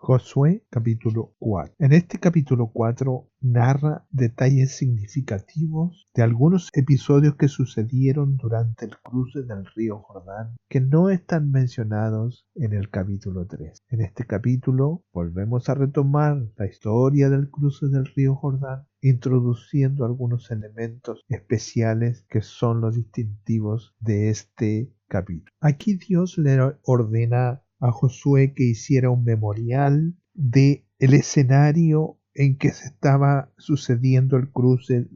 Josué capítulo 4. En este capítulo 4 narra detalles significativos de algunos episodios que sucedieron durante el cruce del río Jordán que no están mencionados en el capítulo 3. En este capítulo volvemos a retomar la historia del cruce del río Jordán, introduciendo algunos elementos especiales que son los distintivos de este capítulo. Aquí Dios le ordena a Josué que hiciera un memorial de el escenario en que se estaba sucediendo el cruce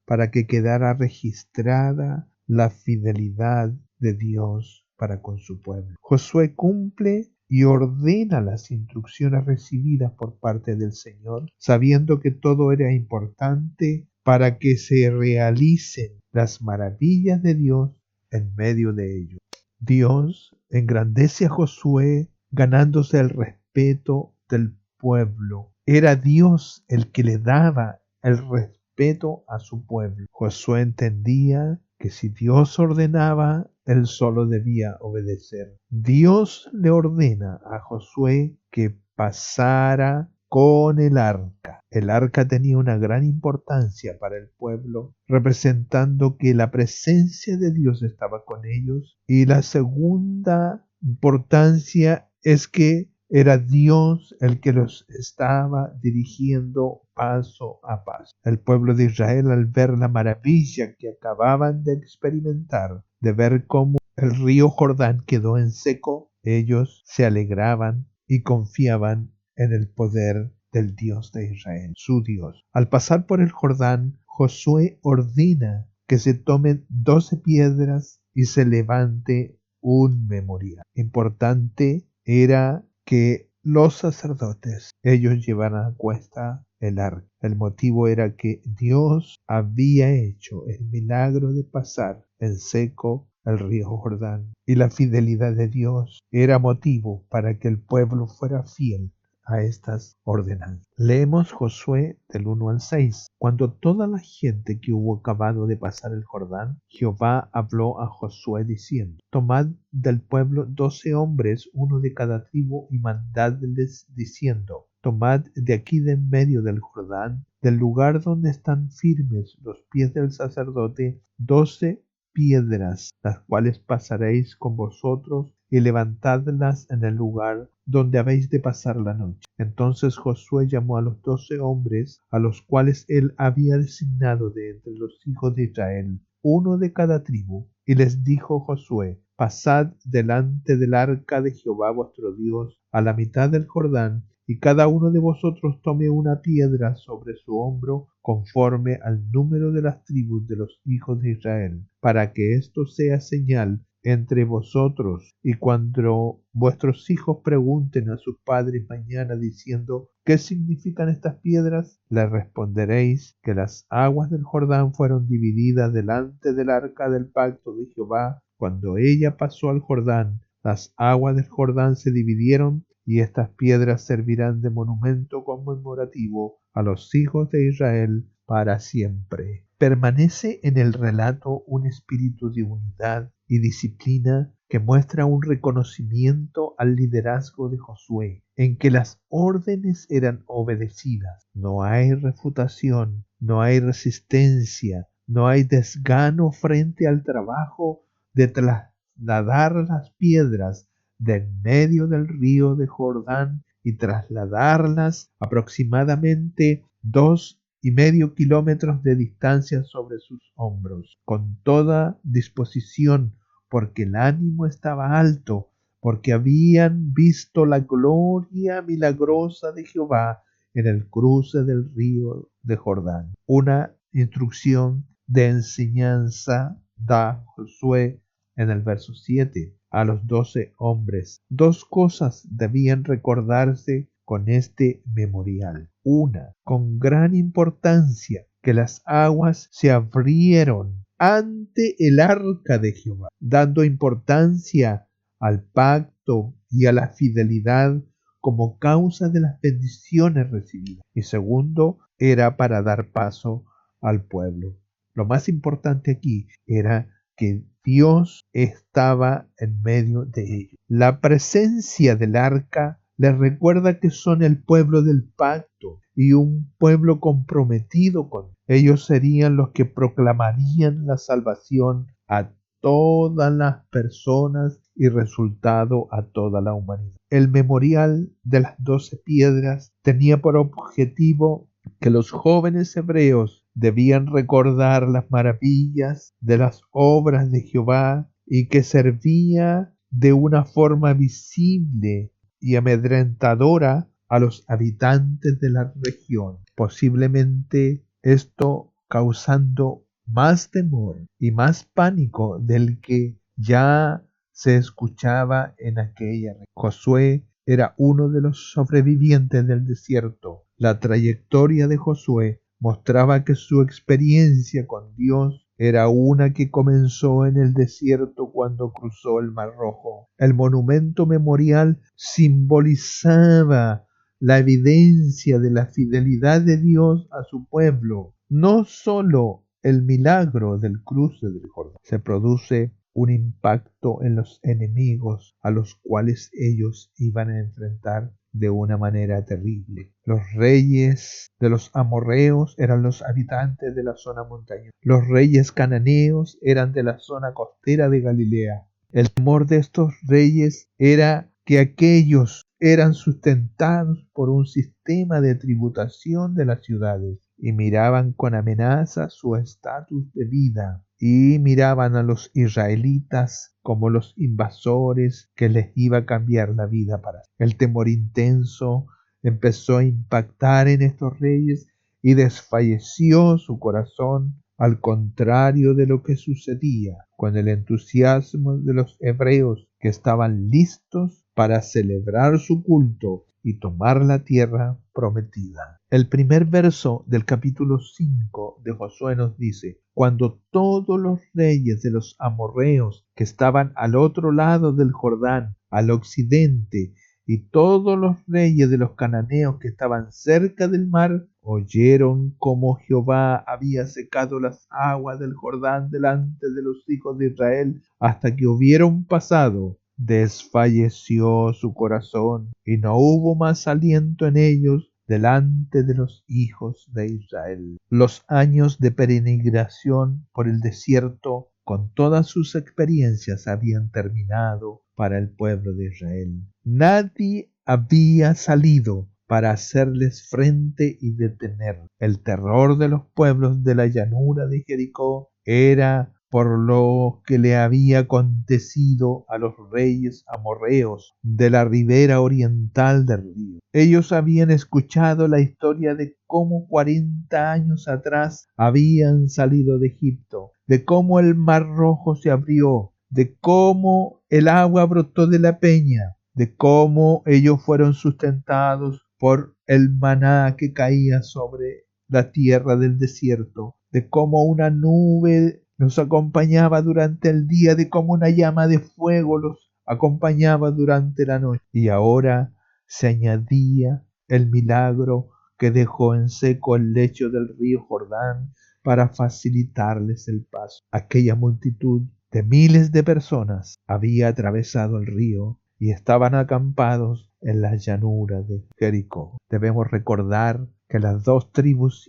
para que quedara registrada la fidelidad de Dios para con su pueblo. Josué cumple y ordena las instrucciones recibidas por parte del Señor, sabiendo que todo era importante para que se realicen las maravillas de Dios en medio de ellos. Dios engrandece a Josué ganándose el respeto del pueblo. Era Dios el que le daba el respeto a su pueblo. Josué entendía que si Dios ordenaba, él solo debía obedecer. Dios le ordena a Josué que pasara con el arca. El arca tenía una gran importancia para el pueblo, representando que la presencia de Dios estaba con ellos. Y la segunda importancia es que era Dios el que los estaba dirigiendo paso a paso. El pueblo de Israel, al ver la maravilla que acababan de experimentar, de ver cómo el río Jordán quedó en seco, ellos se alegraban y confiaban en el poder del Dios de Israel, su Dios. Al pasar por el Jordán, Josué ordena que se tomen 12 piedras y se levante un memorial. Importante era que los sacerdotes, ellos llevaran a cuesta el arca. El motivo era que Dios había hecho el milagro de pasar en seco el río Jordán, y la fidelidad de Dios era motivo para que el pueblo fuera fiel a estas ordenanzas. Leemos Josué del 1 al 6. Cuando toda la gente que hubo acabado de pasar el Jordán, Jehová habló a Josué diciendo: Tomad del pueblo 12 hombres, uno de cada tribu, y mandadles diciendo: Tomad de aquí de en medio del Jordán, del lugar donde están firmes los pies del sacerdote, 12 piedras, las cuales pasaréis con vosotros, y levantadlas en el lugar donde habéis de pasar la noche. Entonces Josué llamó a los 12 hombres, a los cuales él había designado de entre los hijos de Israel, uno de cada tribu, y les dijo Josué: Pasad delante del arca de Jehová vuestro Dios a la mitad del Jordán, y cada uno de vosotros tome una piedra sobre su hombro conforme al número de las tribus de los hijos de Israel, para que esto sea señal entre vosotros, y cuando vuestros hijos pregunten a sus padres mañana diciendo: ¿qué significan estas piedras?, les responderéis que las aguas del Jordán fueron divididas delante del arca del pacto de Jehová. Cuando ella pasó al Jordán, las aguas del Jordán se dividieron, y estas piedras servirán de monumento conmemorativo a los hijos de Israel para siempre. Permanece en el relato un espíritu de unidad y disciplina que muestra un reconocimiento al liderazgo de Josué, en que las órdenes eran obedecidas. No hay refutación, no hay resistencia, no hay desgano frente al trabajo de trasladar las piedras de en medio del río de Jordán y trasladarlas aproximadamente 2,5 kilómetros de distancia sobre sus hombros, con toda disposición, porque el ánimo estaba alto, porque habían visto la gloria milagrosa de Jehová en el cruce del río de Jordán. Una instrucción de enseñanza da Josué en el verso 7 a los 12 hombres. Dos cosas debían recordarse con este memorial. Una, con gran importancia, que las aguas se abrieron ante el arca de Jehová, dando importancia al pacto y a la fidelidad como causa de las bendiciones recibidas. Y segundo, era para dar paso al pueblo. Lo más importante aquí era que Dios estaba en medio de ellos. La presencia del arca les recuerda que son el pueblo del pacto y un pueblo comprometido con Él. Ellos serían los que proclamarían la salvación a todas las personas y resultado a toda la humanidad. El memorial de las 12 piedras tenía por objetivo que los jóvenes hebreos debían recordar las maravillas de las obras de Jehová y que servía de una forma visible y amedrentadora a los habitantes de la región, posiblemente esto causando más temor y más pánico del que ya se escuchaba en aquella región. Josué era uno de los sobrevivientes del desierto. La trayectoria de Josué mostraba que su experiencia con Dios era una que comenzó en el desierto cuando cruzó el Mar Rojo. El monumento memorial simbolizaba la evidencia de la fidelidad de Dios a su pueblo. No solo el milagro del cruce del Jordán, se produce un impacto en los enemigos a los cuales ellos iban a enfrentar de una manera terrible. Los reyes de los amorreos eran los habitantes de la zona montañosa. Los reyes cananeos eran de la zona costera de Galilea. El temor de estos reyes era que aquellos eran sustentados por un sistema de tributación de las ciudades y miraban con amenaza su estatus de vida y miraban a los israelitas como los invasores que les iba a cambiar la vida para siempre. El temor intenso empezó a impactar en estos reyes y desfalleció su corazón, al contrario de lo que sucedía con el entusiasmo de los hebreos que estaban listos para celebrar su culto y tomar la tierra prometida. El primer verso del capítulo 5 de Josué nos dice: cuando todos los reyes de los amorreos que estaban al otro lado del Jordán, al occidente, y todos los reyes de los cananeos que estaban cerca del mar, oyeron cómo Jehová había secado las aguas del Jordán delante de los hijos de Israel hasta que hubieron pasado, desfalleció su corazón y no hubo más aliento en ellos delante de los hijos de Israel. Los años de peregrinación por el desierto con todas sus experiencias habían terminado para el pueblo de Israel. Nadie había salido para hacerles frente y detener. El terror de los pueblos de la llanura de Jericó era por lo que le había acontecido a los reyes amorreos de la ribera oriental del río. Ellos habían escuchado la historia de cómo 40 años atrás habían salido de Egipto, de cómo el Mar Rojo se abrió, de cómo el agua brotó de la peña, de cómo ellos fueron sustentados por el maná que caía sobre la tierra del desierto, de cómo una nube los acompañaba durante el día, de cómo una llama de fuego los acompañaba durante la noche. Y ahora se añadía el milagro que dejó en seco el lecho del río Jordán para facilitarles el paso. Aquella multitud de miles de personas había atravesado el río y estaban acampados en la llanura de Jericó. Debemos recordar que las 2,5 tribus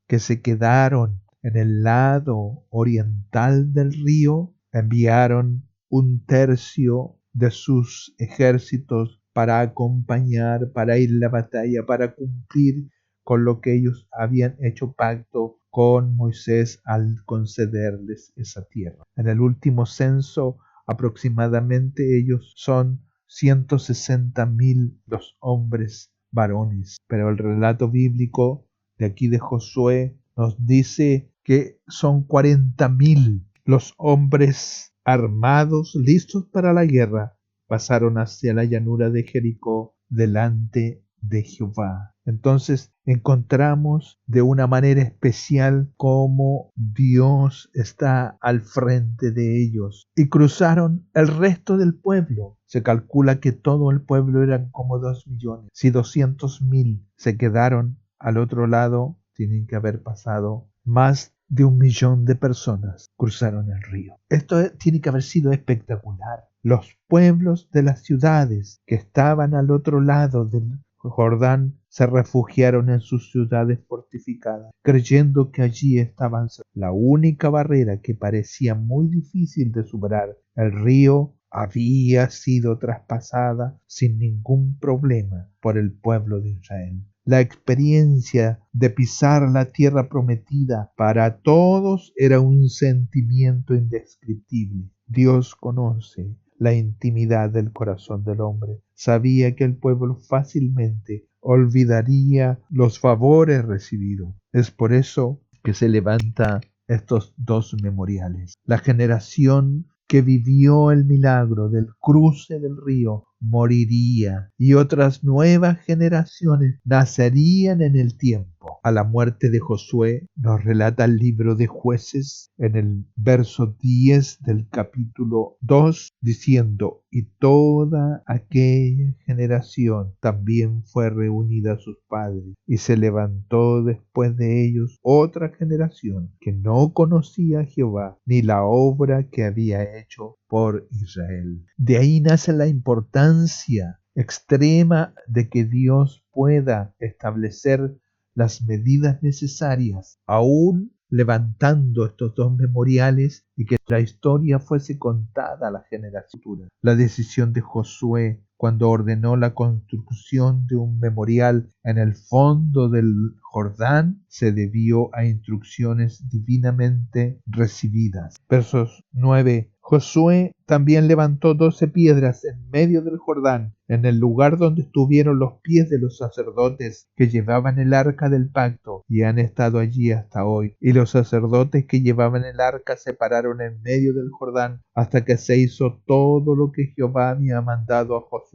que se quedaron en el lado oriental del río enviaron 1/3 de sus ejércitos para acompañar, para ir a la batalla, para cumplir con lo que ellos habían hecho pacto con Moisés al concederles esa tierra. En el último censo, aproximadamente ellos son 160,000 los hombres varones, pero el relato bíblico de aquí de Josué nos dice que son 40,000 los hombres armados, listos para la guerra, pasaron hacia la llanura de Jericó delante de Jehová. Entonces encontramos de una manera especial cómo Dios está al frente de ellos y cruzaron el resto del pueblo. Se calcula que todo el pueblo eran como 2 millones. Si 200,000 se quedaron al otro lado, tienen que haber pasado más de 1 millón de personas cruzaron el río. Esto tiene que haber sido espectacular. Los pueblos de las ciudades que estaban al otro lado del Jordán se refugiaron en sus ciudades fortificadas, creyendo que allí estaban la única barrera que parecía muy difícil de superar. El río había sido traspasada sin ningún problema por el pueblo de Israel. La experiencia de pisar la tierra prometida para todos era un sentimiento indescriptible. Dios conoce la intimidad del corazón del hombre. Sabía que el pueblo fácilmente olvidaría los favores recibidos. Es por eso que se levanta estos dos memoriales. La generación que vivió el milagro del cruce del río moriría y otras nuevas generaciones nacerían en el tiempo. A la muerte de Josué nos relata el libro de Jueces en el verso 10 del capítulo 2 diciendo: y toda aquella generación también fue reunida a sus padres, y se levantó después de ellos otra generación que no conocía a Jehová ni la obra que había hecho por Israel. De ahí nace la importancia extrema de que Dios pueda establecer las medidas necesarias, aún levantando estos dos memoriales, y que la historia fuese contada a la generación futura. La decisión de Josué cuando ordenó la construcción de un memorial en el fondo del Jordán se debió a instrucciones divinamente recibidas. Versos 9. Josué también levantó 12 piedras en medio del Jordán, en el lugar donde estuvieron los pies de los sacerdotes que llevaban el arca del pacto, y han estado allí hasta hoy. Y los sacerdotes que llevaban el arca se pararon en medio del Jordán hasta que se hizo todo lo que Jehová había mandado a Josué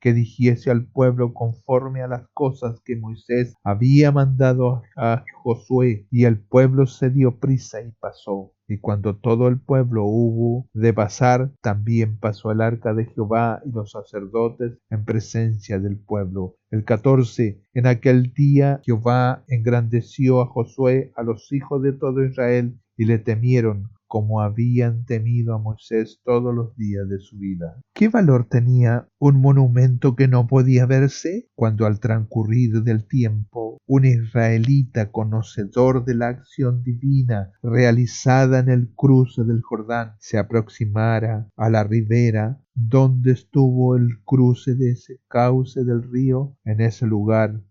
que dijese al pueblo conforme a las cosas que Moisés había mandado a Josué. Y el pueblo se dio prisa y pasó. Y cuando todo el pueblo hubo de pasar, también pasó el arca de Jehová y los sacerdotes en presencia del pueblo. El 14. En aquel día Jehová engrandeció a Josué, a los hijos de todo Israel, y le temieron, como habían temido a Moisés todos los días de su vida. ¿Qué valor tenía un monumento que no podía verse? Cuando al transcurrir del tiempo, un israelita conocedor de la acción divina realizada en el cruce del Jordán se aproximara a la ribera donde estuvo el cruce de ese cauce del río, en ese lugar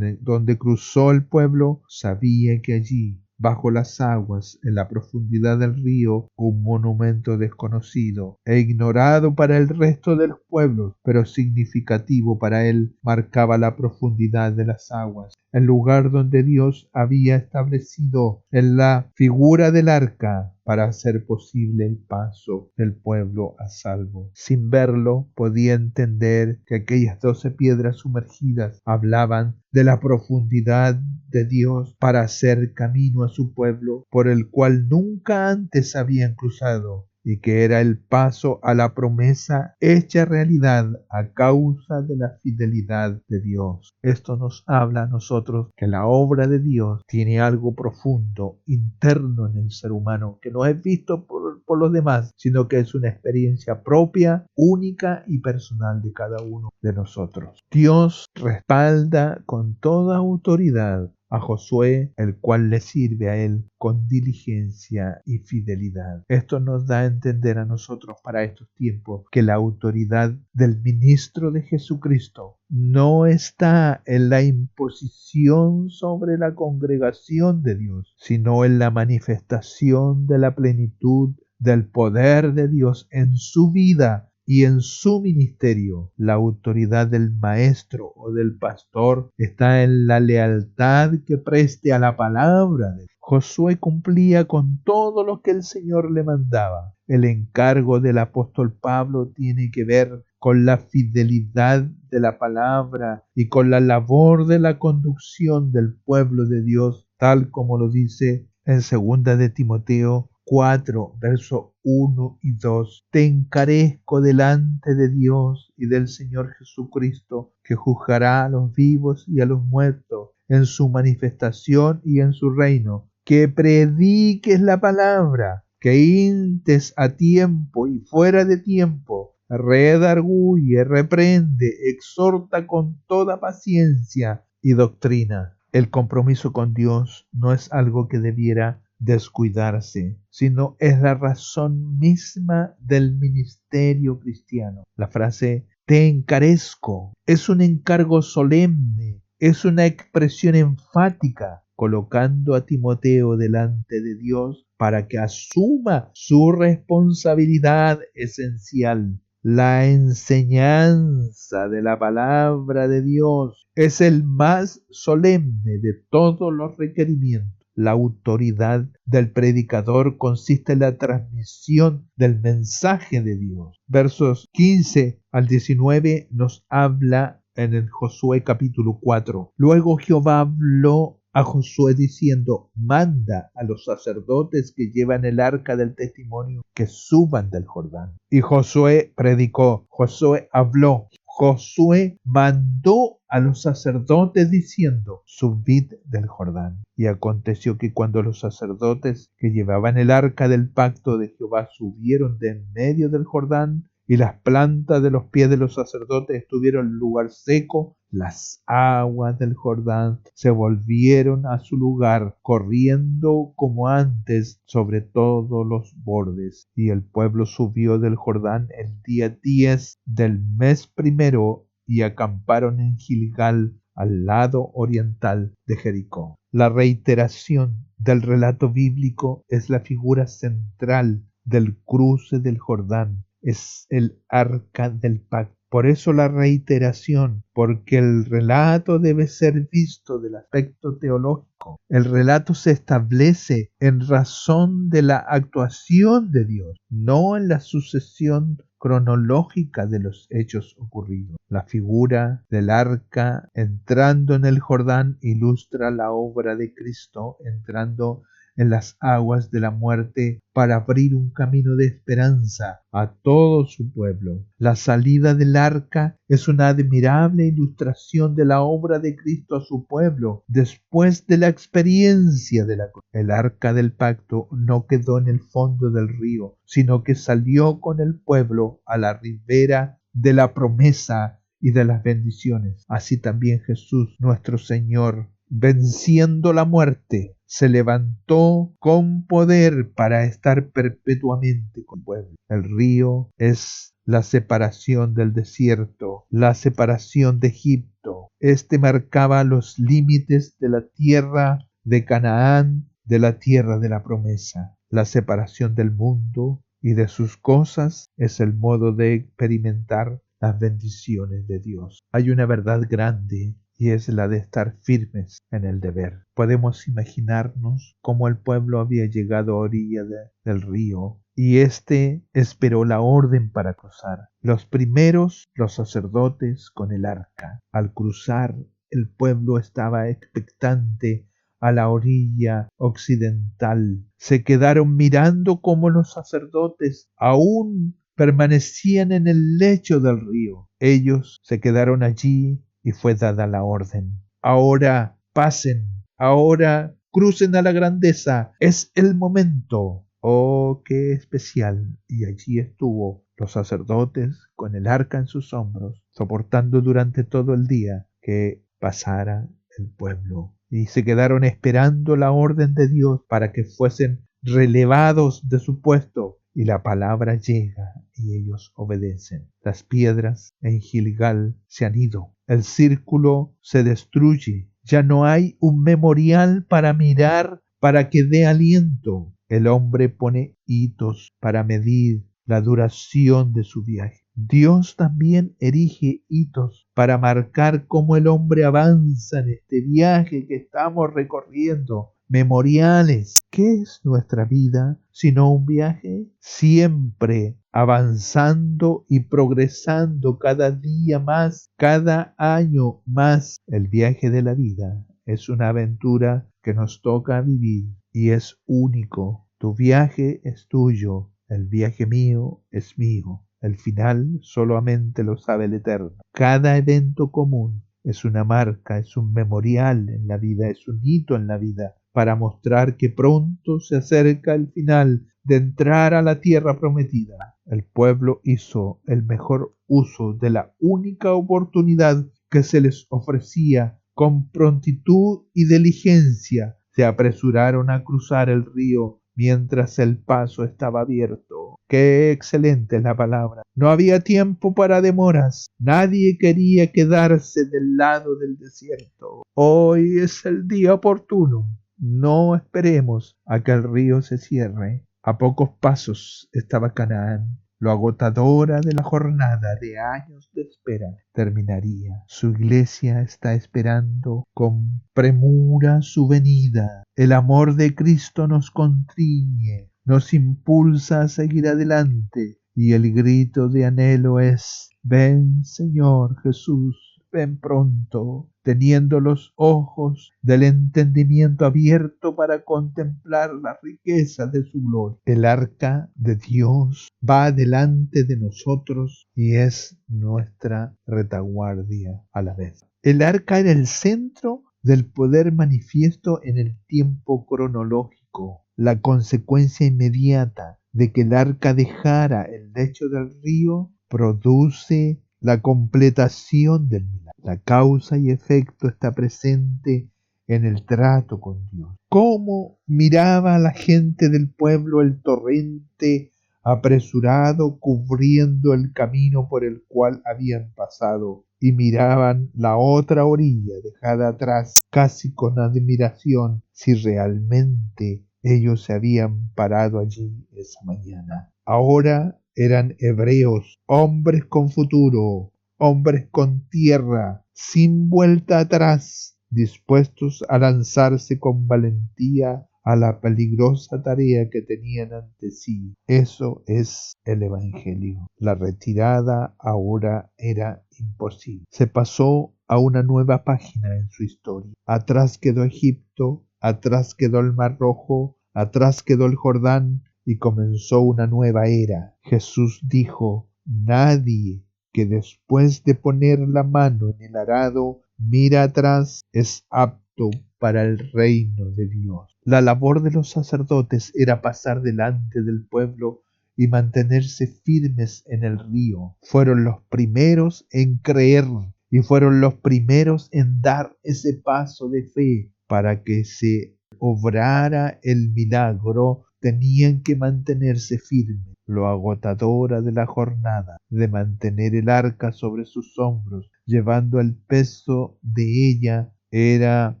donde cruzó el pueblo, sabía que allí, bajo las aguas, en la profundidad del río, un monumento desconocido e ignorado para el resto de los pueblos, pero significativo para él, marcaba la profundidad de las aguas, el lugar donde Dios había establecido en la figura del arca para hacer posible el paso del pueblo a salvo. Sin verlo, podía entender que aquellas 12 piedras sumergidas hablaban de la profundidad de Dios para hacer camino a su pueblo por el cual nunca antes habían cruzado, y que era el paso a la promesa hecha realidad a causa de la fidelidad de Dios. Esto nos habla a nosotros que la obra de Dios tiene algo profundo, interno en el ser humano, que no es visto por los demás, sino que es una experiencia propia, única y personal de cada uno de nosotros. Dios respalda con toda autoridad a Josué, el cual le sirve a él con diligencia y fidelidad. Esto nos da a entender a nosotros para estos tiempos que la autoridad del ministro de Jesucristo no está en la imposición sobre la congregación de Dios, sino en la manifestación de la plenitud del poder de Dios en su vida y en su ministerio. La autoridad del maestro o del pastor está en la lealtad que preste a la palabra de Dios. Josué cumplía con todo lo que el Señor le mandaba. El encargo del apóstol Pablo tiene que ver con la fidelidad de la palabra y con la labor de la conducción del pueblo de Dios, tal como lo dice en 2 de Timoteo 4, versos 1 y 2. Te encarezco delante de Dios y del Señor Jesucristo, que juzgará a los vivos y a los muertos en su manifestación y en su reino, que prediques la palabra, que intes a tiempo y fuera de tiempo, redarguye, reprende, exhorta con toda paciencia y doctrina. El compromiso con Dios no es algo que debiera descuidarse, sino es la razón misma del ministerio cristiano. La frase te encarezco es un encargo solemne, es una expresión enfática, colocando a Timoteo delante de Dios para que asuma su responsabilidad esencial. La enseñanza de la palabra de Dios es el más solemne de todos los requerimientos. La autoridad del predicador consiste en la transmisión del mensaje de Dios. Versos 15 al 19 nos habla en el Josué capítulo 4. Luego Jehová habló a Josué diciendo: manda a los sacerdotes que llevan el arca del testimonio que suban del Jordán. Y Josué predicó, Josué habló, Josué mandó a los sacerdotes diciendo: subid del Jordán. Y aconteció que cuando los sacerdotes que llevaban el arca del pacto de Jehová subieron de en medio del Jordán, y las plantas de los pies de los sacerdotes estuvieron en lugar seco, las aguas del Jordán se volvieron a su lugar, corriendo como antes sobre todos los bordes. Y el pueblo subió del Jordán el día 10 del mes primero, y acamparon en Gilgal, al lado oriental de Jericó. La reiteración del relato bíblico es la figura central del cruce del Jordán. Es el arca del pacto. Por eso la reiteración, porque el relato debe ser visto del aspecto teológico. El relato se establece en razón de la actuación de Dios, no en la sucesión cronológica de los hechos ocurridos. La figura del arca entrando en el Jordán ilustra la obra de Cristo entrando en las aguas de la muerte para abrir un camino de esperanza a todo su pueblo. La salida del arca es una admirable ilustración de la obra de Cristo a su pueblo después de la experiencia de la cruz. El arca del pacto no quedó en el fondo del río, sino que salió con el pueblo a la ribera de la promesa y de las bendiciones. Así también Jesús, nuestro Señor, venciendo la muerte, se levantó con poder para estar perpetuamente con el pueblo. El río es la separación del desierto, la separación de Egipto. Este marcaba los límites de la tierra de Canaán, de la tierra de la promesa. La separación del mundo y de sus cosas es el modo de experimentar las bendiciones de Dios. Hay una verdad grande y es la de estar firmes en el deber. Podemos imaginarnos cómo el pueblo había llegado a orilla del río y éste esperó la orden para cruzar. Los primeros, los sacerdotes con el arca. Al cruzar, el pueblo estaba expectante a la orilla occidental. Se quedaron mirando cómo los sacerdotes aún permanecían en el lecho del río. Ellos se quedaron allí y fue dada la orden. Ahora pasen, ahora crucen a la grandeza, es el momento. Oh, qué especial. Y allí estuvo los sacerdotes con el arca en sus hombros, soportando durante todo el día que pasara el pueblo. Y se quedaron esperando la orden de Dios para que fuesen relevados de su puesto. Y la palabra llega y ellos obedecen. Las piedras en Gilgal se han ido. El círculo se destruye. Ya no hay un memorial para mirar, para que dé aliento. El hombre pone hitos para medir la duración de su viaje. Dios también erige hitos para marcar cómo el hombre avanza en este viaje que estamos recorriendo. Memoriales. ¿Qué es nuestra vida sino un viaje? Siempre avanzando y progresando cada día más, cada año más. El viaje de la vida es una aventura que nos toca vivir y es único. Tu viaje es tuyo, el viaje mío es mío. El final solamente lo sabe el Eterno. Cada evento común es una marca, es un memorial en la vida, es un hito en la vida, para mostrar que pronto se acerca el final, de entrar a la tierra prometida. El pueblo hizo el mejor uso de la única oportunidad que se les ofrecía. Con prontitud y diligencia se apresuraron a cruzar el río mientras el paso estaba abierto. ¡Qué excelente es la palabra! No había tiempo para demoras. Nadie quería quedarse del lado del desierto. Hoy es el día oportuno. No esperemos a que el río se cierre. A pocos pasos estaba Canaán. Lo agotadora de la jornada de años de espera terminaría. Su iglesia está esperando con premura su venida. El amor de Cristo nos constriñe, nos impulsa a seguir adelante, y el grito de anhelo es: ven, Señor Jesús. Ven pronto, teniendo los ojos del entendimiento abierto para contemplar la riqueza de su gloria. El arca de Dios va delante de nosotros y es nuestra retaguardia a la vez. El arca era el centro del poder manifiesto en el tiempo cronológico, la consecuencia inmediata de que el arca dejara el lecho del río produce la completación del milagro. La causa y efecto está presente en el trato con Dios. ¿Cómo miraba la gente del pueblo el torrente apresurado cubriendo el camino por el cual habían pasado? Y miraban la otra orilla dejada atrás casi con admiración, si realmente ellos se habían parado allí esa mañana. Ahora eran hebreos, hombres con futuro, hombres con tierra, sin vuelta atrás, dispuestos a lanzarse con valentía a la peligrosa tarea que tenían ante sí. Eso es el Evangelio. La retirada ahora era imposible. Se pasó a una nueva página en su historia. Atrás quedó Egipto, atrás quedó el Mar Rojo, atrás quedó el Jordán, y comenzó una nueva era. Jesús dijo: nadie que después de poner la mano en el arado mira atrás es apto para el reino de Dios. La labor de los sacerdotes era pasar delante del pueblo y mantenerse firmes en el río. Fueron los primeros en creer y fueron los primeros en dar ese paso de fe. Para que se obrara el milagro, tenían que mantenerse firmes. Lo agotadora de la jornada, de mantener el arca sobre sus hombros, llevando el peso de ella, era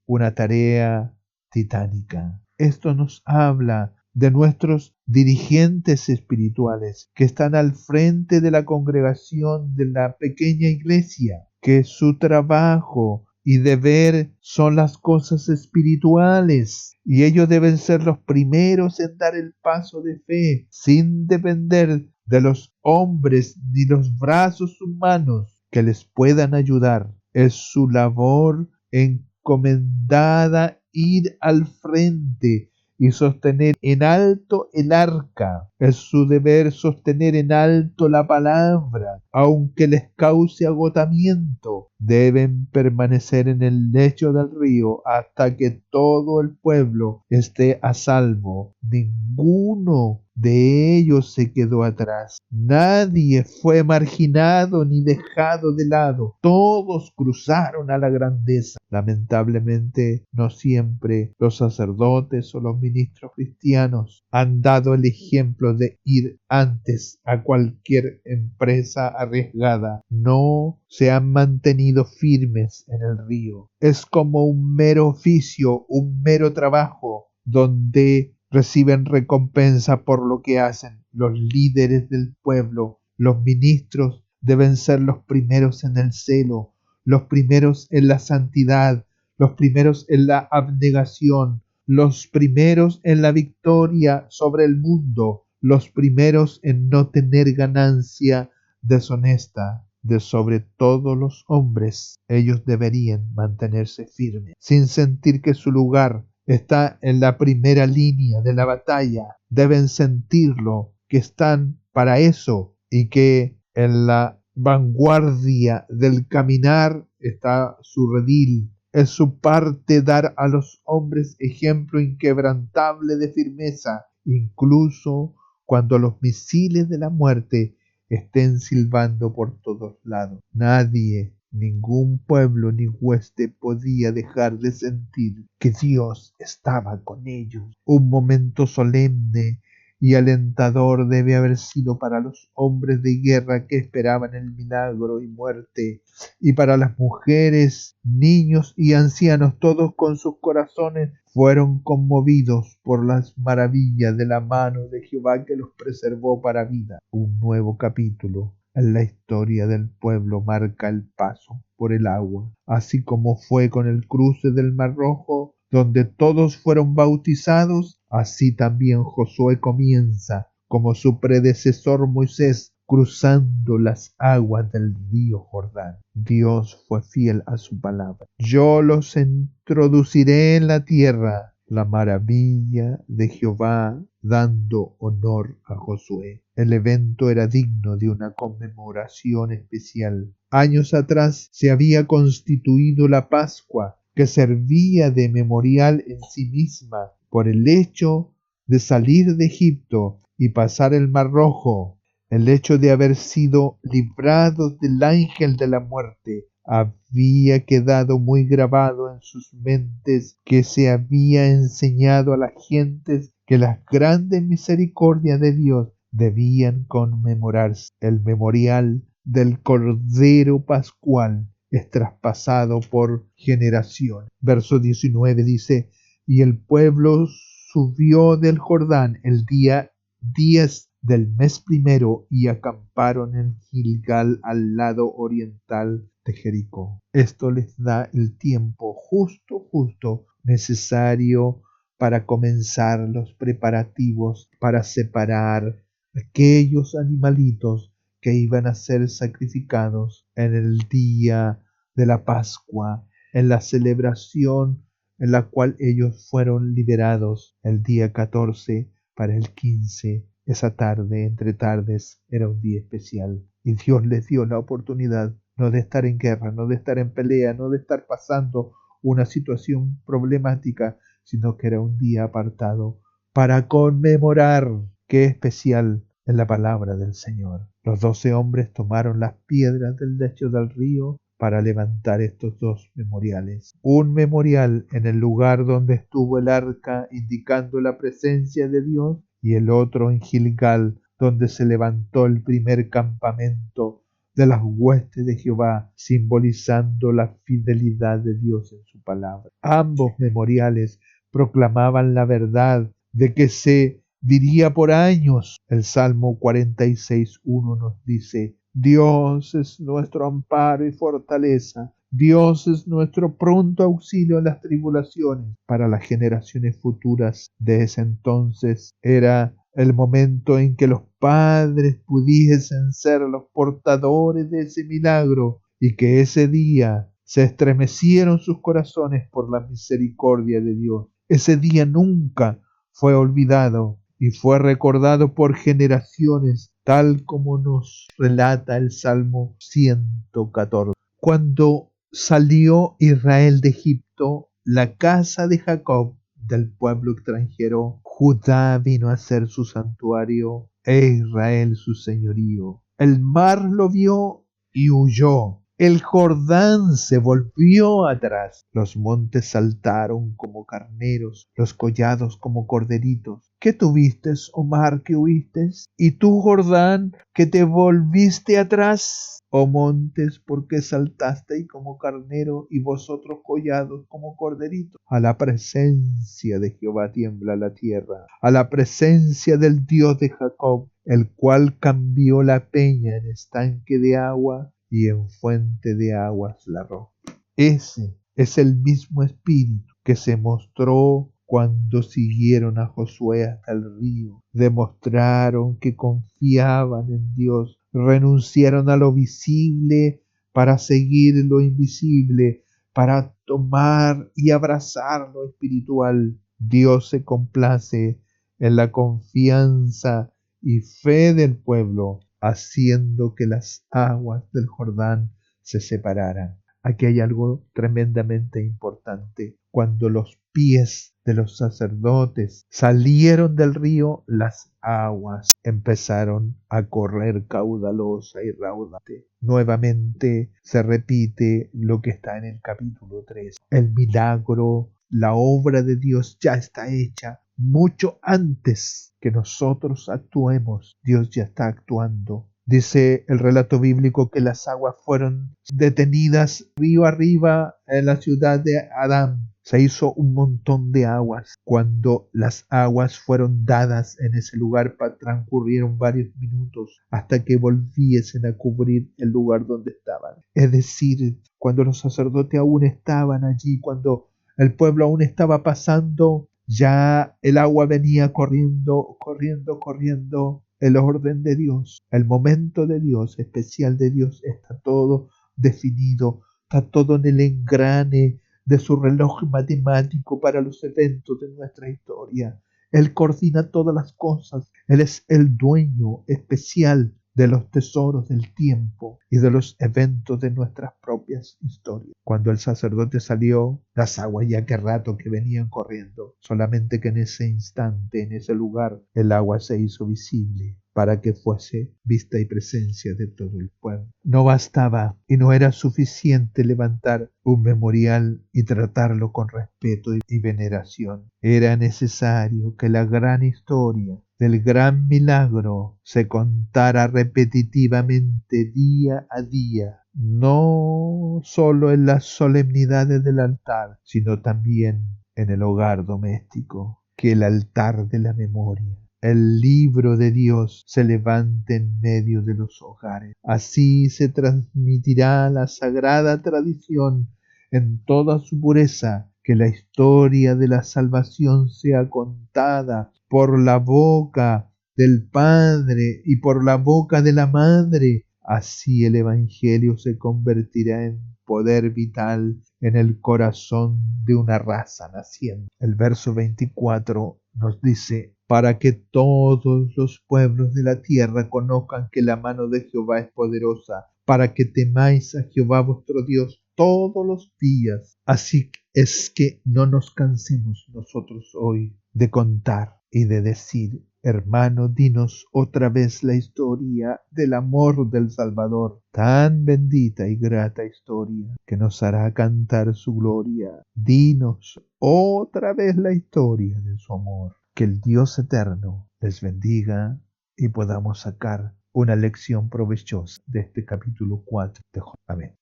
una tarea titánica. Esto nos habla de nuestros dirigentes espirituales que están al frente de la congregación de la pequeña iglesia, que su trabajo y deber son las cosas espirituales, y ellos deben ser los primeros en dar el paso de fe, sin depender de los hombres ni los brazos humanos que les puedan ayudar. Es su labor encomendada ir al frente y sostener en alto el arca. Es su deber sostener en alto la palabra, aunque les cause agotamiento. Deben permanecer en el lecho del río hasta que todo el pueblo esté a salvo. Ninguno de ellos se quedó atrás. Nadie fue marginado ni dejado de lado. Todos cruzaron a la grandeza. Lamentablemente, no siempre los sacerdotes o los ministros cristianos han dado el ejemplo de ir antes a cualquier empresa arriesgada. No se han mantenido firmes en el río. Es como un mero oficio, un mero trabajo, donde reciben recompensa por lo que hacen. Los líderes del pueblo, los ministros, deben ser los primeros en el celo, los primeros en la santidad, los primeros en la abnegación, los primeros en la victoria sobre el mundo, los primeros en no tener ganancia deshonesta. De sobre todos los hombres, ellos deberían mantenerse firmes, sin sentir que su lugar está en la primera línea de la batalla. Deben sentirlo, que están para eso y que en la vanguardia del caminar está su redil. Es su parte dar a los hombres ejemplo inquebrantable de firmeza incluso cuando los misiles de la muerte estén silbando por todos lados. Nadie, ningún pueblo ni hueste podía dejar de sentir que Dios estaba con ellos. Un momento solemne y alentador debe haber sido para los hombres de guerra que esperaban el milagro y muerte, y para las mujeres, niños y ancianos, todos con sus corazones fueron conmovidos por las maravillas de la mano de Jehová que los preservó para vida. Un nuevo capítulo en la historia del pueblo marca el paso por el agua, así como fue con el cruce del Mar Rojo, donde todos fueron bautizados. Así también Josué comienza, como su predecesor Moisés, cruzando las aguas del río Jordán. Dios fue fiel a su palabra. Yo los introduciré en la tierra, la maravilla de Jehová, dando honor a Josué. El evento era digno de una conmemoración especial. Años atrás se había constituido la Pascua, que servía de memorial en sí misma por el hecho de salir de Egipto y pasar el Mar Rojo. El hecho de haber sido librados del ángel de la muerte había quedado muy grabado en sus mentes, que se había enseñado a las gentes que las grandes misericordias de Dios debían conmemorarse. El memorial del Cordero Pascual es traspasado por generaciones. Verso 19 dice: y el pueblo subió del Jordán el día 10 del mes primero y acamparon en Gilgal al lado oriental de Jericó. Esto les da el tiempo justo necesario para comenzar los preparativos para separar aquellos animalitos que iban a ser sacrificados en el día de la Pascua, en la celebración en la cual ellos fueron liberados el día 14 para el 15. Esa tarde, entre tardes, era un día especial y Dios les dio la oportunidad no de estar en guerra, no de estar en pelea, no de estar pasando una situación problemática, sino que era un día apartado para conmemorar. Qué especial en la palabra del Señor. Los 12 hombres tomaron las piedras del lecho del río para levantar estos dos memoriales. Un memorial en el lugar donde estuvo el arca, indicando la presencia de Dios, y el otro en Gilgal, donde se levantó el primer campamento de las huestes de Jehová, simbolizando la fidelidad de Dios en su palabra. Ambos memoriales proclamaban la verdad de que se diría por años. El Salmo 46:1 nos dice: Dios es nuestro amparo y fortaleza. Dios es nuestro pronto auxilio en las tribulaciones. Para las generaciones futuras de ese entonces era el momento en que los padres pudiesen ser los portadores de ese milagro, y que ese día se estremecieron sus corazones por la misericordia de Dios. Ese día nunca fue olvidado y fue recordado por generaciones, tal como nos relata el Salmo 114. Cuando salió Israel de Egipto, la casa de Jacob, del pueblo extranjero, Judá vino a ser su santuario e Israel su señorío. El mar lo vio y huyó. El Jordán se volvió atrás. Los montes saltaron como carneros, los collados como corderitos. ¿Qué tuviste, oh mar, que huiste? ¿Y tú, Jordán, que te volviste atrás? Oh montes, ¿por qué saltasteis como carnero y vosotros collados como corderitos? A la presencia de Jehová tiembla la tierra, a la presencia del Dios de Jacob, el cual cambió la peña en estanque de agua y en fuente de aguas la roca. Ese es el mismo espíritu que se mostró cuando siguieron a Josué hasta el río. Demostraron que confiaban en Dios, renunciaron a lo visible para seguir lo invisible, para tomar y abrazar lo espiritual. Dios se complace en la confianza y fe del pueblo, haciendo que las aguas del Jordán se separaran. Aquí hay algo tremendamente importante. importante. Cuando los pies de los sacerdotes salieron del río, las aguas empezaron a correr caudalosa y raudante. Nuevamente se repite lo que está en el capítulo 3. El milagro, la obra de Dios ya está hecha. Mucho antes que nosotros actuemos, Dios ya está actuando. Dice el relato bíblico que las aguas fueron detenidas río arriba en la ciudad de Adán. Se hizo un montón de aguas. Cuando las aguas fueron dadas en ese lugar, transcurrieron varios minutos hasta que volviesen a cubrir el lugar donde estaban. Es decir, cuando los sacerdotes aún estaban allí, cuando el pueblo aún estaba pasando, ya el agua venía corriendo, corriendo, corriendo. El orden de Dios, el momento de Dios, especial de Dios, está todo definido, está todo en el engrane de su reloj matemático para los eventos de nuestra historia. Él coordina todas las cosas. Él es el dueño especial de los tesoros del tiempo y de los eventos de nuestras propias historias. Cuando el sacerdote salió, las aguas ya que rato que venían corriendo, solamente que en ese instante, en ese lugar, el agua se hizo visible para que fuese vista y presencia de todo el pueblo. No bastaba y no era suficiente levantar un memorial y tratarlo con respeto y veneración. Era necesario que la gran historia del gran milagro se contara repetitivamente día a día, no solo en las solemnidades del altar, sino también en el hogar doméstico, que el altar de la memoria, el libro de Dios, se levante en medio de los hogares. Así se transmitirá la sagrada tradición en toda su pureza, que la historia de la salvación sea contada por la boca del Padre y por la boca de la Madre. Así el Evangelio se convertirá en poder vital en el corazón de una raza naciente. El verso 24 nos dice: para que todos los pueblos de la tierra conozcan que la mano de Jehová es poderosa, para que temáis a Jehová vuestro Dios todos los días. Así es que no nos cansemos nosotros hoy de contar y de decir: hermano, dinos otra vez la historia del amor del Salvador, tan bendita y grata historia que nos hará cantar su gloria. Dinos otra vez la historia de su amor. Que el Dios eterno les bendiga y podamos sacar una lección provechosa de este capítulo 4 de Job. Amén.